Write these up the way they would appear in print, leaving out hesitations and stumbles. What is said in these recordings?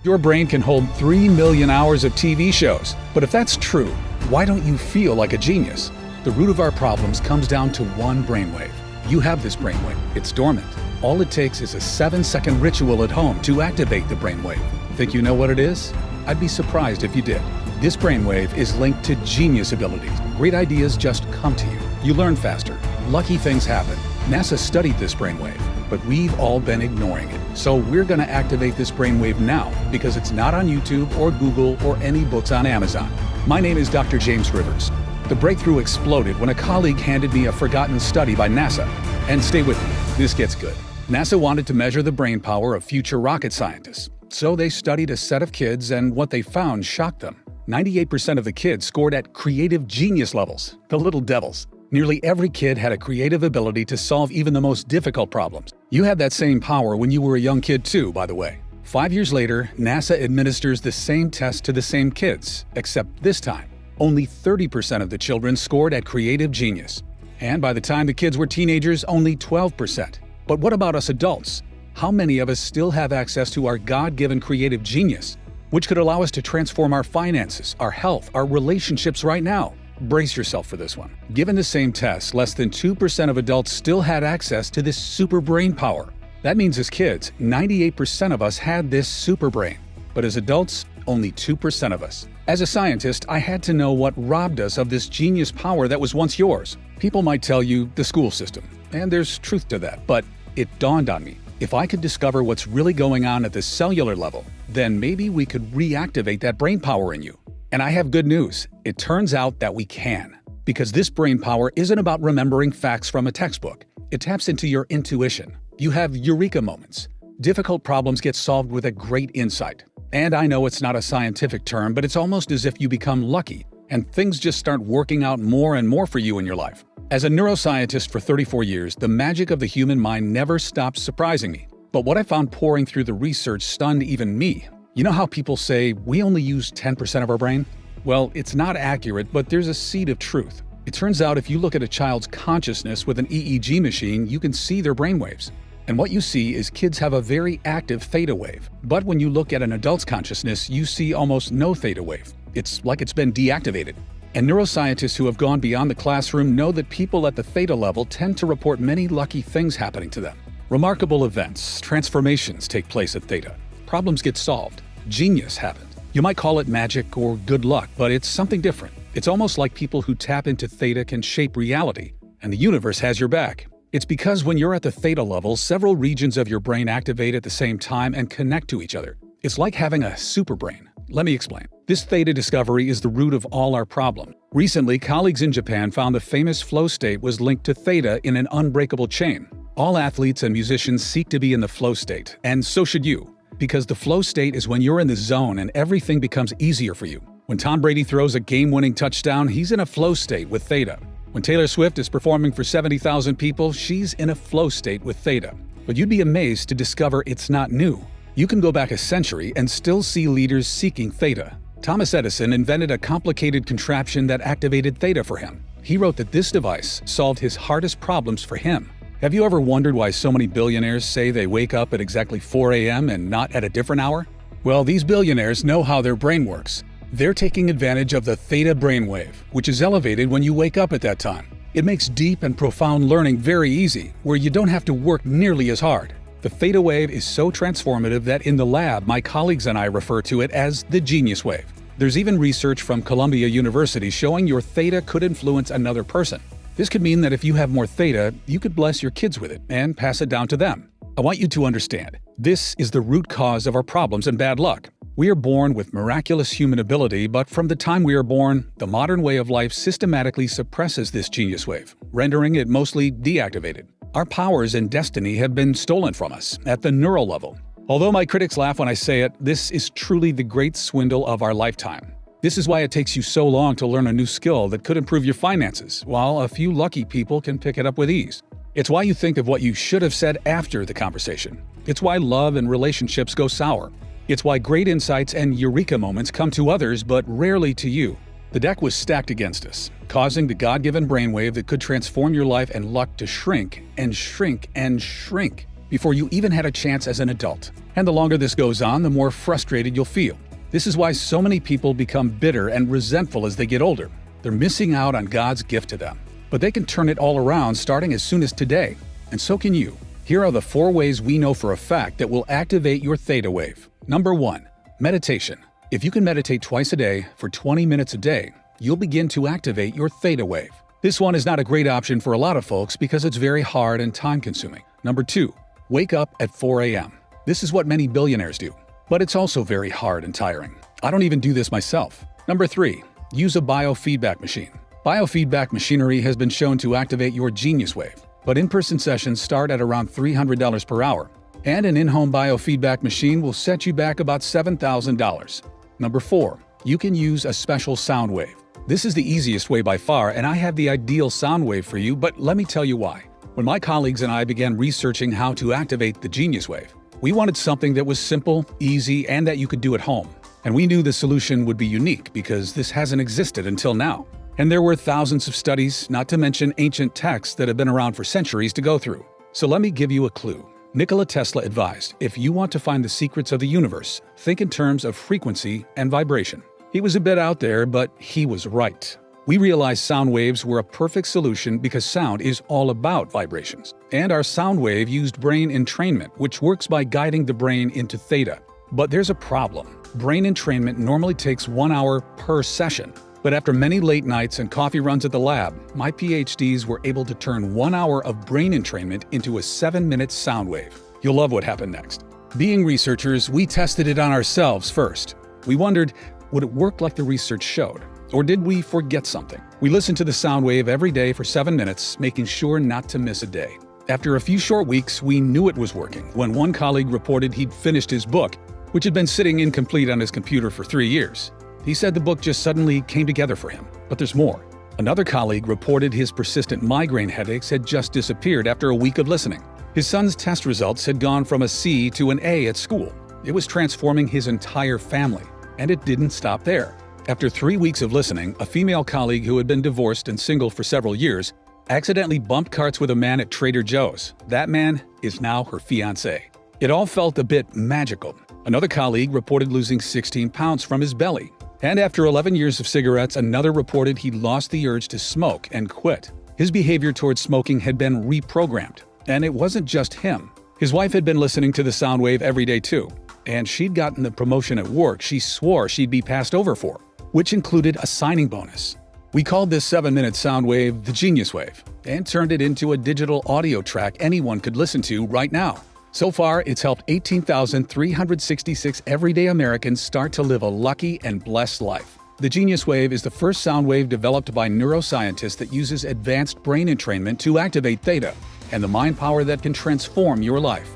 Your brain can hold 3 million hours of TV shows. But if that's true, why don't you feel like a genius? The root of our problems comes down to one brainwave. You have this brainwave. It's dormant. All it takes is a 7-second ritual at home to activate the brainwave. Think you know what it is? I'd be surprised if you did. This brainwave is linked to genius abilities. Great ideas just come to you. You learn faster. Lucky things happen. NASA studied this brainwave, but we've all been ignoring it. So we're going to activate this brainwave now because it's not on YouTube or Google or any books on Amazon. My name is Dr. James Rivers. The breakthrough exploded when a colleague handed me a forgotten study by NASA. And stay with me, this gets good. NASA wanted to measure the brain power of future rocket scientists. So they studied a set of kids, and what they found shocked them. 98% of the kids scored at creative genius levels, the little devils. Nearly every kid had a creative ability to solve even the most difficult problems. You had that same power when you were a young kid too, by the way. 5 years later, NASA administers the same test to the same kids, except this time, only 30% of the children scored at creative genius. And by the time the kids were teenagers, only 12%. But what about us adults? How many of us still have access to our God-given creative genius, which could allow us to transform our finances, our health, our relationships right now? Brace yourself for this one. Given the same test, less than 2% of adults still had access to this super brain power. That means as kids, 98% of us had this super brain. But as adults, only 2% of us. As a scientist, I had to know what robbed us of this genius power that was once yours. People might tell you the school system, and there's truth to that, but it dawned on me. If I could discover what's really going on at the cellular level, then maybe we could reactivate that brain power in you. And I have good news. It turns out that we can. Because this brain power isn't about remembering facts from a textbook. It taps into your intuition. You have eureka moments. Difficult problems get solved with a great insight. And I know it's not a scientific term, but it's almost as if you become lucky and things just start working out more and more for you in your life. As a neuroscientist for 34 years, the magic of the human mind never stops surprising me. But what I found pouring through the research stunned even me. You know how people say we only use 10% of our brain? Well, it's not accurate, but there's a seed of truth. It turns out if you look at a child's consciousness with an EEG machine, you can see their brainwaves. And what you see is kids have a very active theta wave. But when you look at an adult's consciousness, you see almost no theta wave. It's like it's been deactivated. And neuroscientists who have gone beyond the classroom know that people at the theta level tend to report many lucky things happening to them. Remarkable events, transformations take place at theta. Problems get solved. Genius happened. You might call it magic or good luck, but it's something different. It's almost like people who tap into theta can shape reality, and the universe has your back. It's because when you're at the theta level, several regions of your brain activate at the same time and connect to each other. It's like having a super brain. Let me explain. This theta discovery is the root of all our problems. Recently, colleagues in Japan found the famous flow state was linked to theta in an unbreakable chain. All athletes and musicians seek to be in the flow state, and so should you. Because the flow state is when you're in the zone and everything becomes easier for you. When Tom Brady throws a game-winning touchdown, he's in a flow state with theta. When Taylor Swift is performing for 70,000 people, she's in a flow state with theta. But you'd be amazed to discover it's not new. You can go back a century and still see leaders seeking theta. Thomas Edison invented a complicated contraption that activated theta for him. He wrote that this device solved his hardest problems for him. Have you ever wondered why so many billionaires say they wake up at exactly 4 a.m. and not at a different hour? Well, these billionaires know how their brain works. They're taking advantage of the theta brainwave, which is elevated when you wake up at that time. It makes deep and profound learning very easy, where you don't have to work nearly as hard. The theta wave is so transformative that in the lab, my colleagues and I refer to it as the genius wave. There's even research from Columbia University showing your theta could influence another person. This could mean that if you have more theta, you could bless your kids with it and pass it down to them. I want you to understand, this is the root cause of our problems and bad luck. We are born with miraculous human ability, but from the time we are born, the modern way of life systematically suppresses this genius wave, rendering it mostly deactivated. Our powers and destiny have been stolen from us at the neural level. Although my critics laugh when I say it, this is truly the great swindle of our lifetime. This is why it takes you so long to learn a new skill that could improve your finances, while a few lucky people can pick it up with ease. It's why you think of what you should have said after the conversation. It's why love and relationships go sour. It's why great insights and eureka moments come to others but rarely to you. The deck was stacked against us, causing the God-given brainwave that could transform your life and luck to shrink and shrink and shrink before you even had a chance as an adult. And the longer this goes on, the more frustrated you'll feel. This is why so many people become bitter and resentful as they get older. They're missing out on God's gift to them. But they can turn it all around starting as soon as today. And so can you. Here are the 4 ways we know for a fact that will activate your theta wave. Number 1. Meditation. If you can meditate twice a day for 20 minutes a day, you'll begin to activate your theta wave. This one is not a great option for a lot of folks because it's very hard and time-consuming. Number 2. Wake up at 4 a.m. This is what many billionaires do. But it's also very hard and tiring. I don't even do this myself. Number 3. Use a biofeedback machine. Biofeedback machinery has been shown to activate your genius wave, but in-person sessions start at around $300 per hour, and an in-home biofeedback machine will set you back about $7,000. Number 4. You can use a special sound wave. This is the easiest way by far, and I have the ideal sound wave for you, but let me tell you why. When my colleagues and I began researching how to activate the genius wave, we wanted something that was simple, easy, and that you could do at home. And we knew the solution would be unique because this hasn't existed until now. And there were thousands of studies, not to mention ancient texts that have been around for centuries to go through. So let me give you a clue. Nikola Tesla advised, if you want to find the secrets of the universe, think in terms of frequency and vibration. He was a bit out there, but he was right. We realized sound waves were a perfect solution because sound is all about vibrations. And our sound wave used brain entrainment, which works by guiding the brain into theta. But there's a problem. Brain entrainment normally takes 1 hour per session. But after many late nights and coffee runs at the lab, my PhDs were able to turn 1 hour of brain entrainment into a 7-minute sound wave. You'll love what happened next. Being researchers, we tested it on ourselves first. We wondered, would it work like the research showed? Or did we forget something? We listened to the sound wave every day for 7 minutes, making sure not to miss a day. After a few short weeks, we knew it was working when one colleague reported he'd finished his book, which had been sitting incomplete on his computer for 3 years. He said the book just suddenly came together for him. But there's more. Another colleague reported his persistent migraine headaches had just disappeared after a week of listening. His son's test results had gone from a C to an A at school. It was transforming his entire family. And it didn't stop there. After 3 weeks of listening, a female colleague who had been divorced and single for several years accidentally bumped carts with a man at Trader Joe's. That man is now her fiancé. It all felt a bit magical. Another colleague reported losing 16 pounds from his belly. And after 11 years of cigarettes, another reported he'd lost the urge to smoke and quit. His behavior towards smoking had been reprogrammed. And it wasn't just him. His wife had been listening to the sound wave every day too. And she'd gotten the promotion at work she swore she'd be passed over for, which included a signing bonus. We called this 7-minute sound wave the Genius Wave and turned it into a digital audio track anyone could listen to right now. So far, it's helped 18,366 everyday Americans start to live a lucky and blessed life. The Genius Wave is the first sound wave developed by neuroscientists that uses advanced brain entrainment to activate theta and the mind power that can transform your life.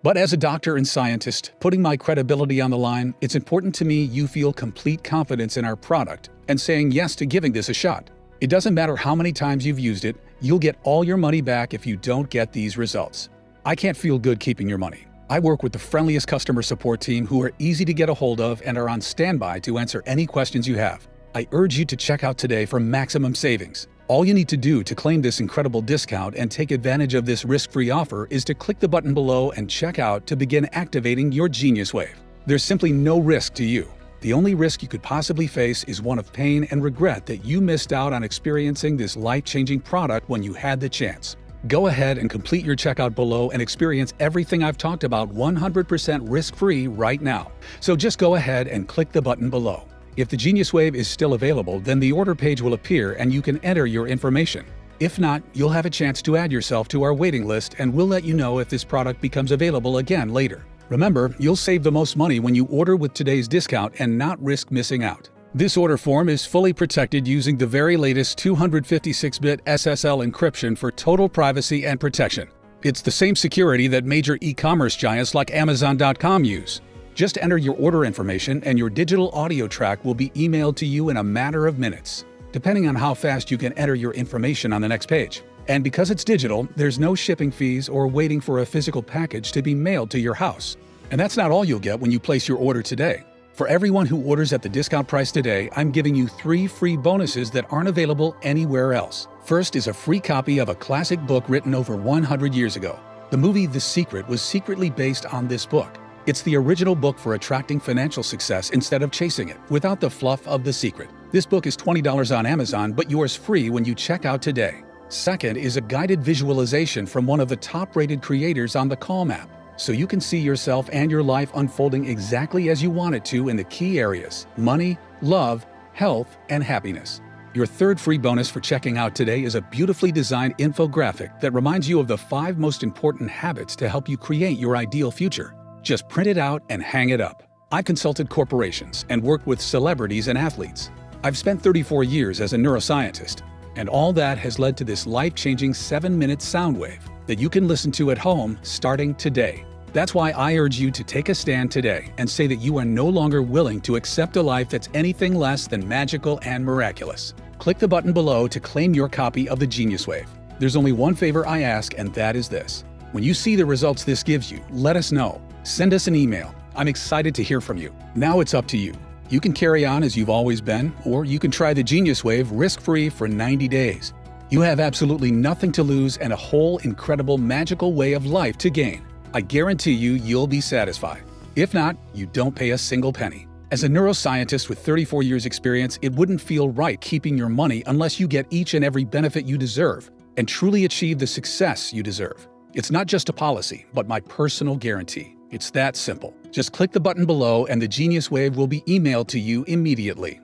But as a doctor and scientist, putting my credibility on the line, it's important to me you feel complete confidence in our product and saying yes to giving this a shot. It doesn't matter how many times you've used it, you'll get all your money back if you don't get these results. I can't feel good keeping your money. I work with the friendliest customer support team who are easy to get a hold of and are on standby to answer any questions you have. I urge you to check out today for maximum savings. All you need to do to claim this incredible discount and take advantage of this risk-free offer is to click the button below and check out to begin activating your Genius Wave. There's simply no risk to you. The only risk you could possibly face is one of pain and regret that you missed out on experiencing this life-changing product when you had the chance. Go ahead and complete your checkout below and experience everything I've talked about 100% risk-free right now. So just go ahead and click the button below. If the Genius Wave is still available, then the order page will appear and you can enter your information. If not, you'll have a chance to add yourself to our waiting list and we'll let you know if this product becomes available again later. Remember, you'll save the most money when you order with today's discount and not risk missing out. This order form is fully protected using the very latest 256-bit SSL encryption for total privacy and protection. It's the same security that major e-commerce giants like Amazon.com use. Just enter your order information and your digital audio track will be emailed to you in a matter of minutes, depending on how fast you can enter your information on the next page. And because it's digital, there's no shipping fees or waiting for a physical package to be mailed to your house. And that's not all you'll get when you place your order today. For everyone who orders at the discount price today, I'm giving you 3 free bonuses that aren't available anywhere else. First is a free copy of a classic book written over 100 years ago. The movie The Secret was secretly based on this book. It's the original book for attracting financial success instead of chasing it, without the fluff of The Secret. This book is $20 on Amazon, but yours free when you check out today. Second is a guided visualization from one of the top-rated creators on the Calm app, so you can see yourself and your life unfolding exactly as you want it to in the key areas: money, love, health, and happiness. Your third free bonus for checking out today is a beautifully designed infographic that reminds you of the 5 most important habits to help you create your ideal future. Just print it out and hang it up. I've consulted corporations and worked with celebrities and athletes. I've spent 34 years as a neuroscientist, and all that has led to this life-changing 7-minute sound wave that you can listen to at home starting today. That's why I urge you to take a stand today and say that you are no longer willing to accept a life that's anything less than magical and miraculous. Click the button below to claim your copy of the Genius Wave. There's only one favor I ask, and that is this. When you see the results this gives you, let us know. Send us an email. I'm excited to hear from you. Now it's up to you. You can carry on as you've always been, or you can try the Genius Wave risk-free for 90 days. You have absolutely nothing to lose and a whole incredible magical way of life to gain. I guarantee you'll be satisfied. If not, you don't pay a single penny. As a neuroscientist with 34 years experience, it wouldn't feel right keeping your money unless you get each and every benefit you deserve and truly achieve the success you deserve. It's not just a policy, but my personal guarantee. It's that simple. Just click the button below and the Genius Wave will be emailed to you immediately.